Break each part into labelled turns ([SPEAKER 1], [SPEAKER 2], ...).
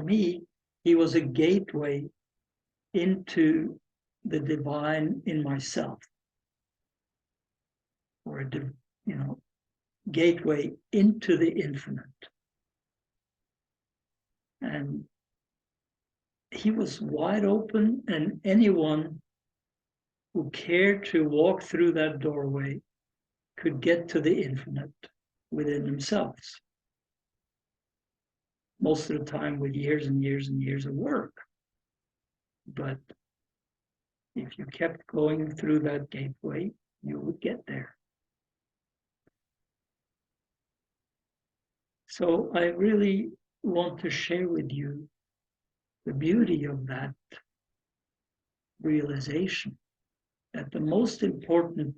[SPEAKER 1] me, he was a gateway into the divine in myself, or a gateway into the infinite. And he was wide open, and anyone who cared to walk through that doorway could get to the infinite within themselves. Most of the time with years and years and years of work. But if you kept going through that gateway, you would get there. So I really want to share with you the beauty of that realization, that the most important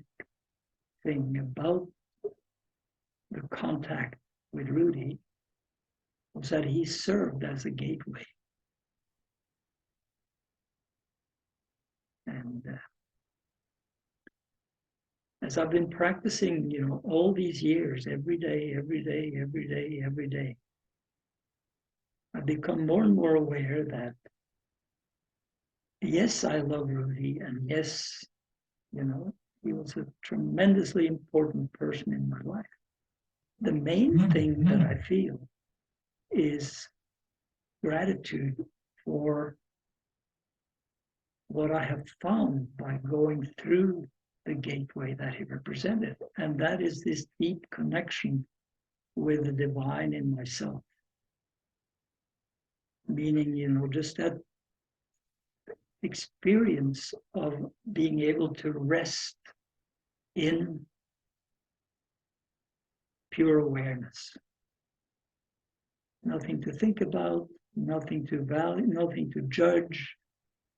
[SPEAKER 1] thing about the contact with Rudi was that he served as a gateway. And as I've been practicing, all these years, every day, I've become more and more aware that, yes, I love Rudi, and yes, he was a tremendously important person in my life. The main thing that I feel is gratitude for what I have found by going through the gateway that he represented. And that is this deep connection with the divine in myself. Meaning, just that experience of being able to rest in pure awareness. Nothing to think about, nothing to value, nothing to judge,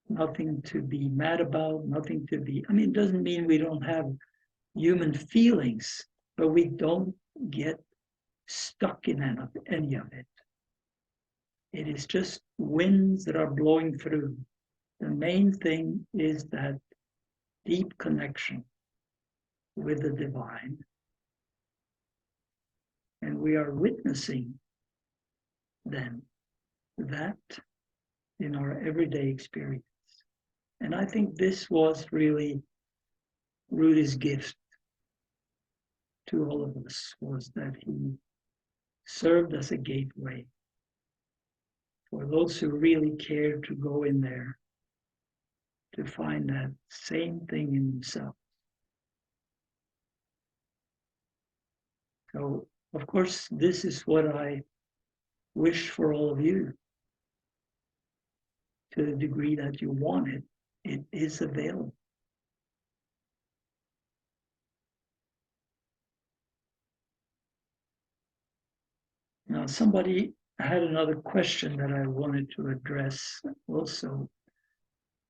[SPEAKER 1] nothing to be mad about, nothing to be, it doesn't mean we don't have human feelings, but we don't get stuck in any of it. It is just winds that are blowing through. The main thing is that deep connection with the divine. And we are witnessing then that in our everyday experience. And I think this was really Rudi's gift to all of us, was that he served as a gateway for those who really cared to go in there to find that same thing in themselves. So, of course, this is what I wish for all of you. To the degree that you want it, it is available. Now, somebody had another question that I wanted to address also.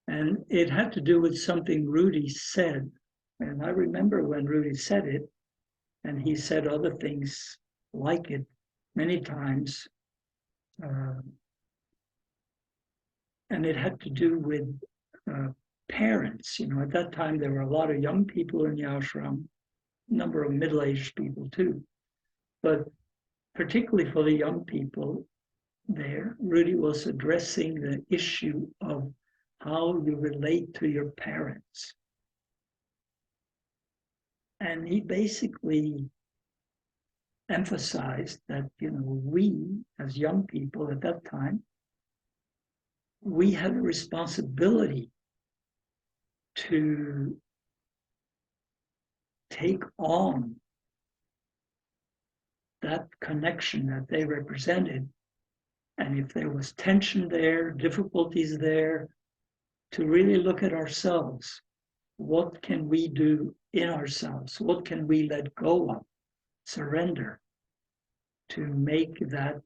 [SPEAKER 1] And it had to do with something Rudi said. And I remember when Rudi said it, and he said other things like it many times. And it had to do with parents. At that time, there were a lot of young people in the ashram, a number of middle-aged people too. But particularly for the young people there, Rudi was addressing the issue of how you relate to your parents. And he basically emphasized that, we as young people at that time, we have a responsibility to take on that connection that they represented. And if there was tension there, difficulties there, to really look at ourselves. What can we do in ourselves? What can we let go of, surrender, to make that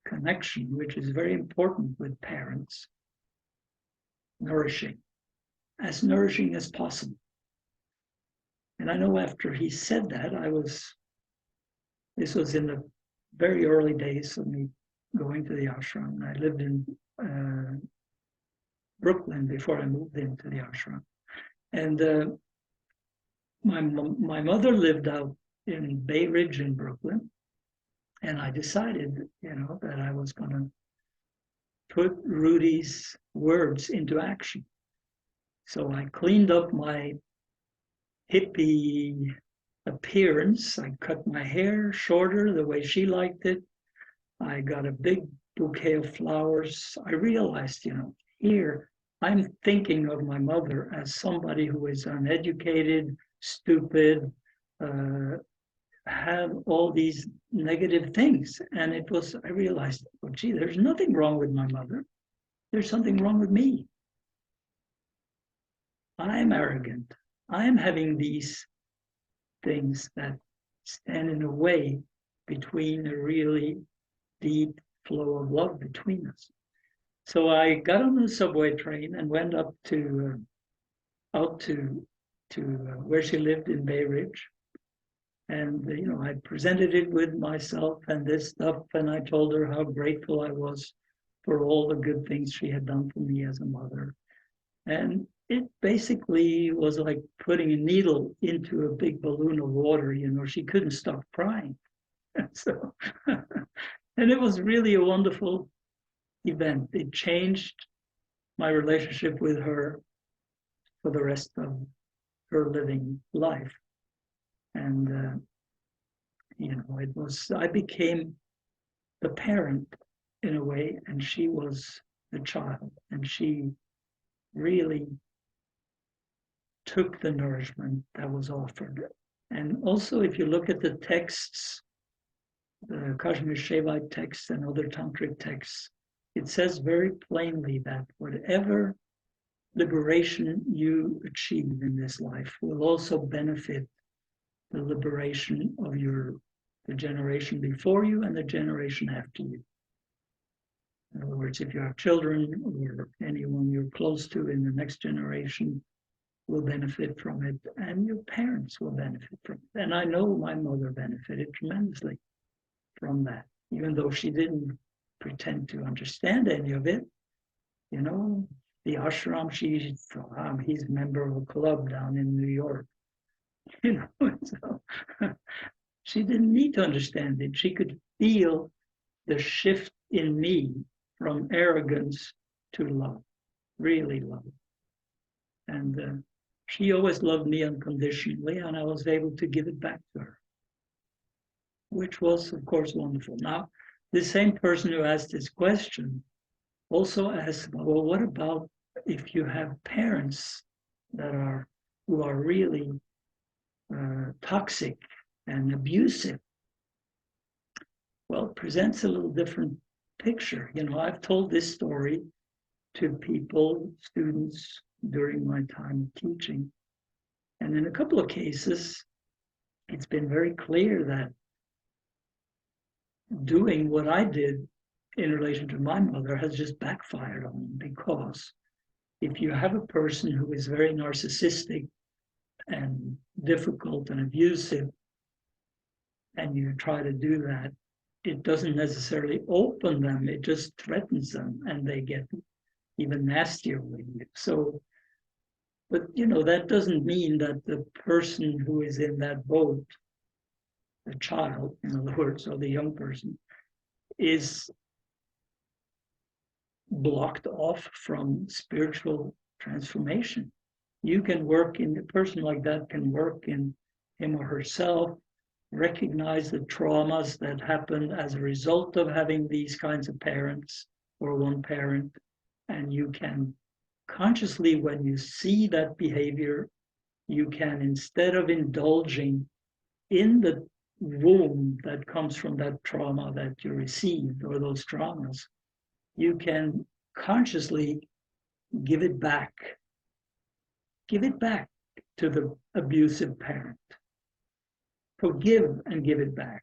[SPEAKER 1] connection, which is very important with parents, nourishing as possible. And I know after he said that, this was in the very early days of me going to the ashram. I lived in Brooklyn before I moved into the ashram. And my mother lived out in Bay Ridge in Brooklyn. And I decided, that I was going to put Rudi's words into action. So I cleaned up my hippie appearance. I cut my hair shorter the way she liked it. I got a big bouquet of flowers. I realized, here I'm thinking of my mother as somebody who is uneducated, stupid, have all these negative things. And I realized, oh, gee, there's nothing wrong with my mother. There's something wrong with me. I'm arrogant. I'm having these things that stand in the way between a really deep flow of love between us. So I got on the subway train and went up to out to where she lived in Bay Ridge. And I presented it with myself and this stuff, and I told her how grateful I was for all the good things she had done for me as a mother. And it basically was like putting a needle into a big balloon of water. She couldn't stop crying. So, and it was really a wonderful event. It changed my relationship with her for the rest of her living life. And, I became the parent in a way, and she was the child, and she really took the nourishment that was offered. And also, if you look at the texts, the Kashmir Shaivite texts and other tantric texts, it says very plainly that whatever liberation you achieve in this life will also benefit the liberation of the generation before you and the generation after you. In other words, if you have children or anyone you're close to in the next generation will benefit from it, and your parents will benefit from it. And I know my mother benefited tremendously from that, even though she didn't pretend to understand any of it. The ashram, she thought, he's a member of a club down in New York. So she didn't need to understand it. She could feel the shift in me from arrogance to love, really love. And she always loved me unconditionally, and I was able to give it back to her, which was, of course, wonderful. Now, the same person who asked this question also asked, well, what about if you have parents who are really toxic and abusive? Well, it presents a little different picture. I've told this story to people, students, during my time of teaching. And in a couple of cases, it's been very clear that doing what I did in relation to my mother has just backfired on me, because if you have a person who is very narcissistic and difficult and abusive, and you try to do that, it doesn't necessarily open them, it just threatens them, and they get even nastier with you. So, but that doesn't mean that the person who is in that boat, the child, in other words, or the young person, is blocked off from spiritual transformation. A person like that can work in him or herself, recognize the traumas that happened as a result of having these kinds of parents or one parent, and you can consciously, when you see that behavior, you can, instead of indulging in the wound that comes from that trauma that you received or those traumas, you can consciously give it back. Give it back to the abusive parent. Forgive and give it back.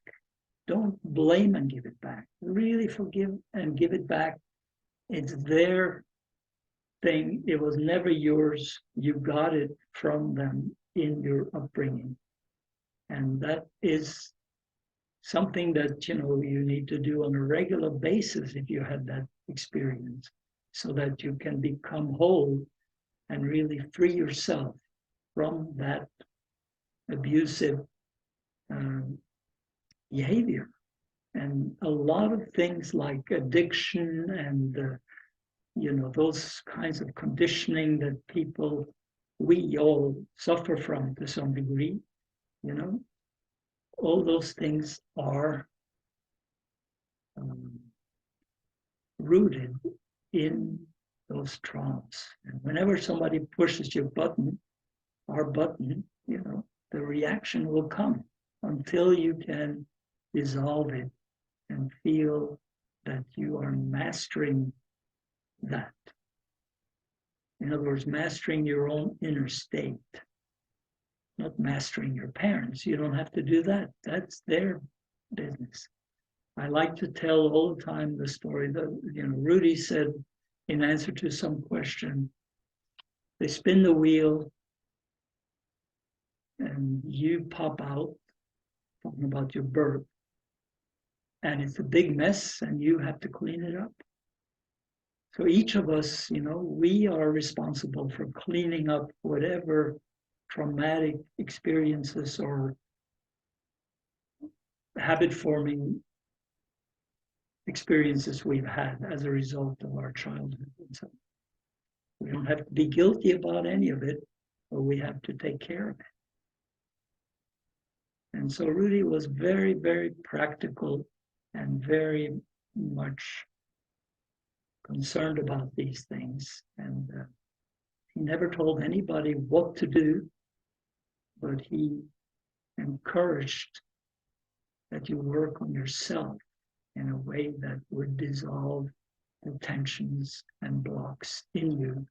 [SPEAKER 1] Don't blame and give it back. Really forgive and give it back. It's their thing. It was never yours. You got it from them in your upbringing. And that is something that you need to do on a regular basis if you had that experience, so that you can become whole and really free yourself from that abusive behavior. And a lot of things like addiction and those kinds of conditioning that we all suffer from to some degree, all those things are rooted in those traumas. And whenever somebody pushes our button, the reaction will come until you can dissolve it and feel that you are mastering that. In other words, mastering your own inner state, not mastering your parents. You don't have to do that. That's their business. I like to tell all the time the story that, Rudi said in answer to some question, they spin the wheel and you pop out, talking about your birth, and it's a big mess and you have to clean it up. So each of us, we are responsible for cleaning up whatever traumatic experiences or habit forming experiences we've had as a result of our childhood. And so we don't have to be guilty about any of it, but we have to take care of it. And so Rudi was very, very practical and very much concerned about these things. And he never told anybody what to do, but he encouraged that you work on yourself in a way that would dissolve the tensions and blocks in you